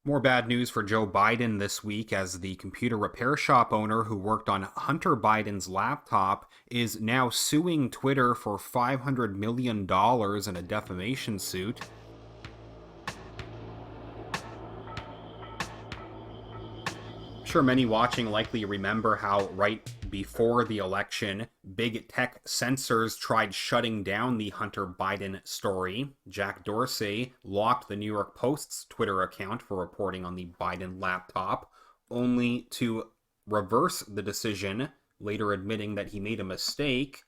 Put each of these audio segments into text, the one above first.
More bad news for Joe Biden this week, as the computer repair shop owner who worked on Hunter Biden's laptop is now suing Twitter for $500 million in a defamation suit. I'm sure many watching likely remember how right before the election, big tech censors tried shutting down the Hunter Biden story. Jack Dorsey locked the New York Post's Twitter account for reporting on the Biden laptop, only to reverse the decision, later admitting that he made a mistake.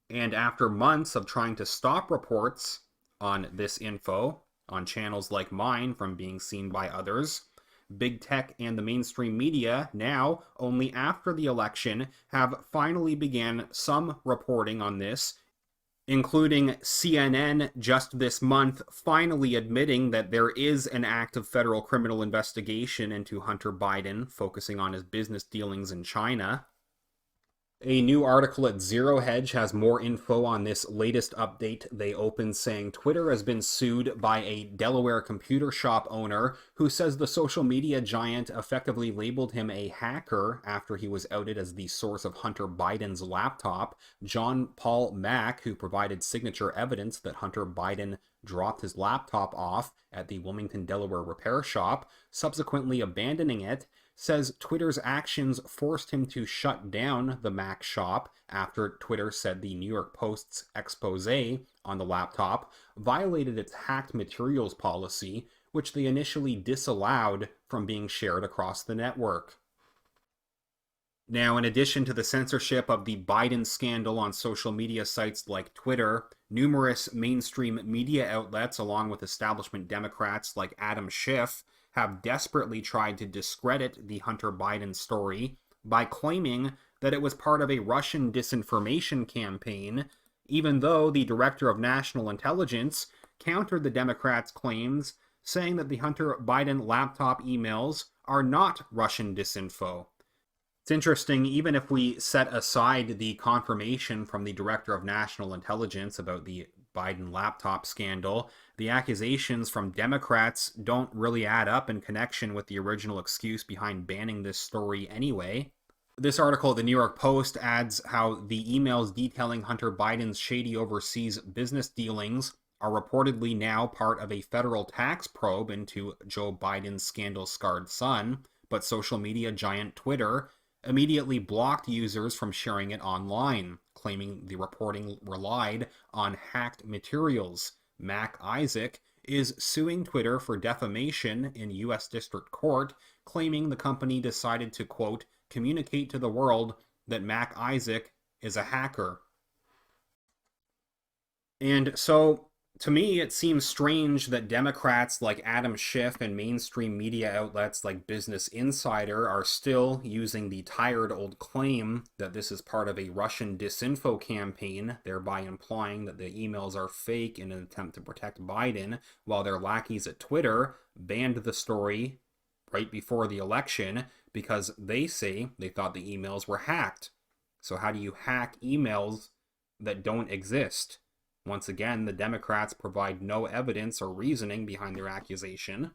And after months of trying to stop reports on this info on channels like mine from being seen by others, big tech and the mainstream media now, only after the election, have finally began some reporting on this, including CNN just this month finally admitting that there is an active federal criminal investigation into Hunter Biden, focusing on his business dealings in China. A new article at Zero Hedge has more info on this latest update they opened, saying Twitter has been sued by a Delaware computer shop owner who says the social media giant effectively labeled him a hacker after he was outed as the source of Hunter Biden's laptop. John Paul Mack, who provided signature evidence that Hunter Biden dropped his laptop off at the Wilmington, Delaware repair shop, subsequently abandoning it, says Twitter's actions forced him to shut down the Mac shop after Twitter said the New York Post's expose on the laptop violated its hacked materials policy, which they initially disallowed from being shared across the network. Now, in addition to the censorship of the Biden scandal on social media sites like Twitter, numerous mainstream media outlets, along with establishment Democrats like Adam Schiff, have desperately tried to discredit the Hunter Biden story by claiming that it was part of a Russian disinformation campaign, even though the Director of National Intelligence countered the Democrats' claims, saying that the Hunter Biden laptop emails are not Russian disinfo. It's interesting, even if we set aside the confirmation from the Director of National Intelligence about the Biden laptop scandal, the accusations from Democrats don't really add up in connection with the original excuse behind banning this story anyway. This article at the New York Post adds how the emails detailing Hunter Biden's shady overseas business dealings are reportedly now part of a federal tax probe into Joe Biden's scandal-scarred son, but social media giant Twitter immediately blocked users from sharing it online, claiming the reporting relied on hacked materials. Mac Isaac is suing Twitter for defamation in U.S. District Court, claiming the company decided to, quote, communicate to the world that Mac Isaac is a hacker. And so, to me, it seems strange that Democrats like Adam Schiff and mainstream media outlets like Business Insider are still using the tired old claim that this is part of a Russian disinfo campaign, thereby implying that the emails are fake in an attempt to protect Biden, while their lackeys at Twitter banned the story right before the election because they say they thought the emails were hacked. So how do you hack emails that don't exist? Once again, the Democrats provide no evidence or reasoning behind their accusation.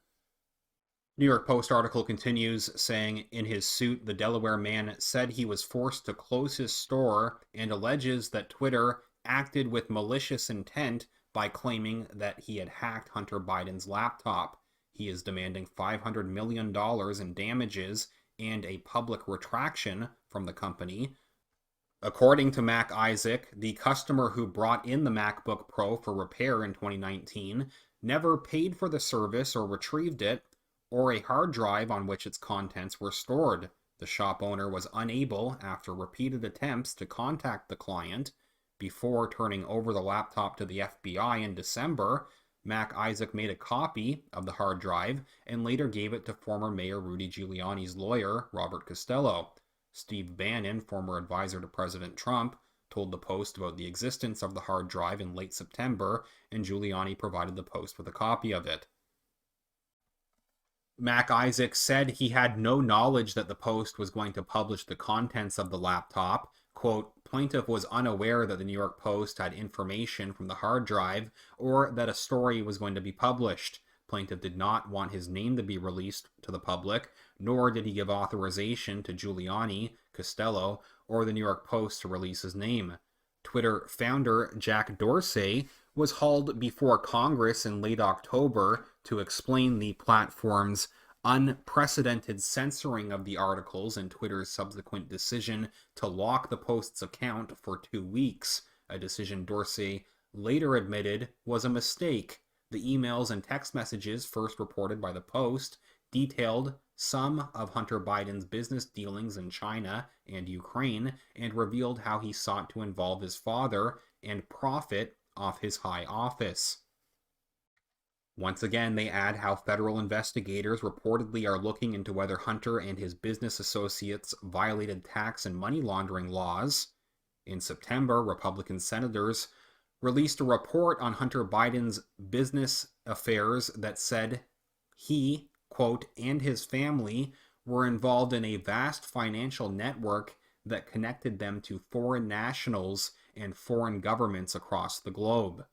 New York Post article continues, saying, in his suit, the Delaware man said he was forced to close his store and alleges that Twitter acted with malicious intent by claiming that he had hacked Hunter Biden's laptop. He is demanding $500 million in damages and a public retraction from the company. According to Mac Isaac, the customer who brought in the MacBook Pro for repair in 2019 never paid for the service or retrieved it, or a hard drive on which its contents were stored. The shop owner was unable, after repeated attempts to contact the client, before turning over the laptop to the FBI in December. Mac Isaac made a copy of the hard drive and later gave it to former Mayor Rudy Giuliani's lawyer, Robert Costello. Steve Bannon, former advisor to President Trump, told the Post about the existence of the hard drive in late September, and Giuliani provided the Post with a copy of it. Mac Isaac said he had no knowledge that the Post was going to publish the contents of the laptop. Quote, plaintiff was unaware that the New York Post had information from the hard drive or that a story was going to be published. Plaintiff did not want his name to be released to the public, nor did he give authorization to Giuliani, Costello, or the New York Post to release his name. Twitter founder Jack Dorsey was hauled before Congress in late October to explain the platform's unprecedented censoring of the articles and Twitter's subsequent decision to lock the Post's account for 2 weeks, a decision Dorsey later admitted was a mistake. The emails and text messages first reported by the Post detailed some of Hunter Biden's business dealings in China and Ukraine and revealed how he sought to involve his father and profit off his high office. Once again, they add how federal investigators reportedly are looking into whether Hunter and his business associates violated tax and money laundering laws. In September, Republican senators released a report on Hunter Biden's business affairs that said he, quote, and his family were involved in a vast financial network that connected them to foreign nationals and foreign governments across the globe.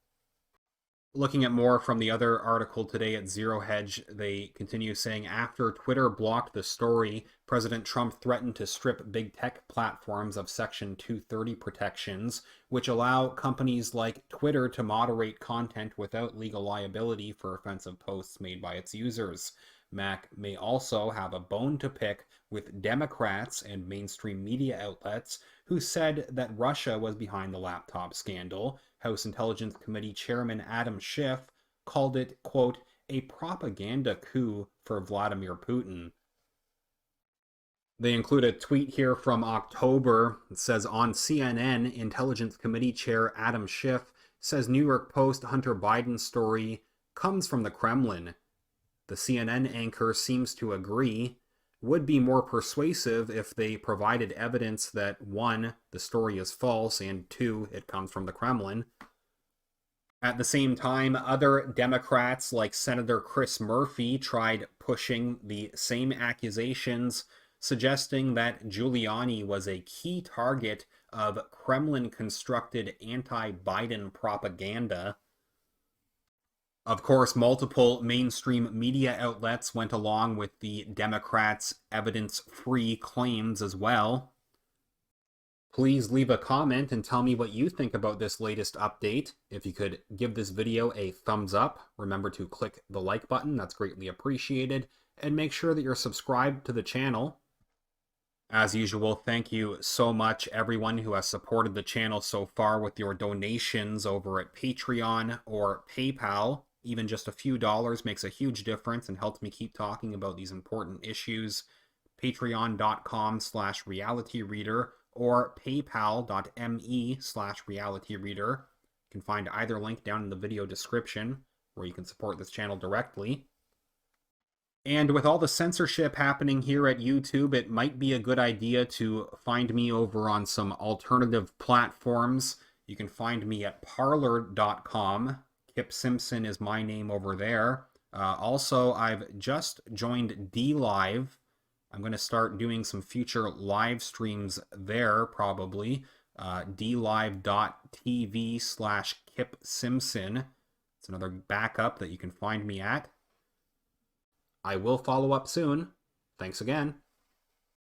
Looking at more from the other article today at Zero Hedge, they continue saying, after Twitter blocked the story, President Trump threatened to strip big tech platforms of Section 230 protections, which allow companies like Twitter to moderate content without legal liability for offensive posts made by its users. Mac may also have a bone to pick with Democrats and mainstream media outlets who said that Russia was behind the laptop scandal. House Intelligence Committee Chairman Adam Schiff called it, quote, a propaganda coup for Vladimir Putin. They include a tweet here from October. It says, on CNN, Intelligence Committee Chair Adam Schiff says New York Post Hunter Biden story comes from the Kremlin. The CNN anchor seems to agree. Would be more persuasive if they provided evidence that 1, the story is false, and 2, it comes from the Kremlin. At the same time, other Democrats like Senator Chris Murphy tried pushing the same accusations, suggesting that Giuliani was a key target of Kremlin-constructed anti-Biden propaganda. Of course, multiple mainstream media outlets went along with the Democrats' evidence-free claims as well. Please leave a comment and tell me what you think about this latest update. If you could give this video a thumbs up, remember to click the like button, that's greatly appreciated, and make sure that you're subscribed to the channel. As usual, thank you so much everyone who has supported the channel so far with your donations over at Patreon or PayPal. Even just a few dollars makes a huge difference and helps me keep talking about these important issues. Patreon.com/realityreader or paypal.me/realityreader. You can find either link down in the video description where you can support this channel directly. And with all the censorship happening here at YouTube, it might be a good idea to find me over on some alternative platforms. You can find me at parler.com. Kip Simpson is my name over there. Also, I've just joined DLive. I'm going to start doing some future live streams there, probably. DLive.tv/Kip Simpson. It's another backup that you can find me at. I will follow up soon. Thanks again.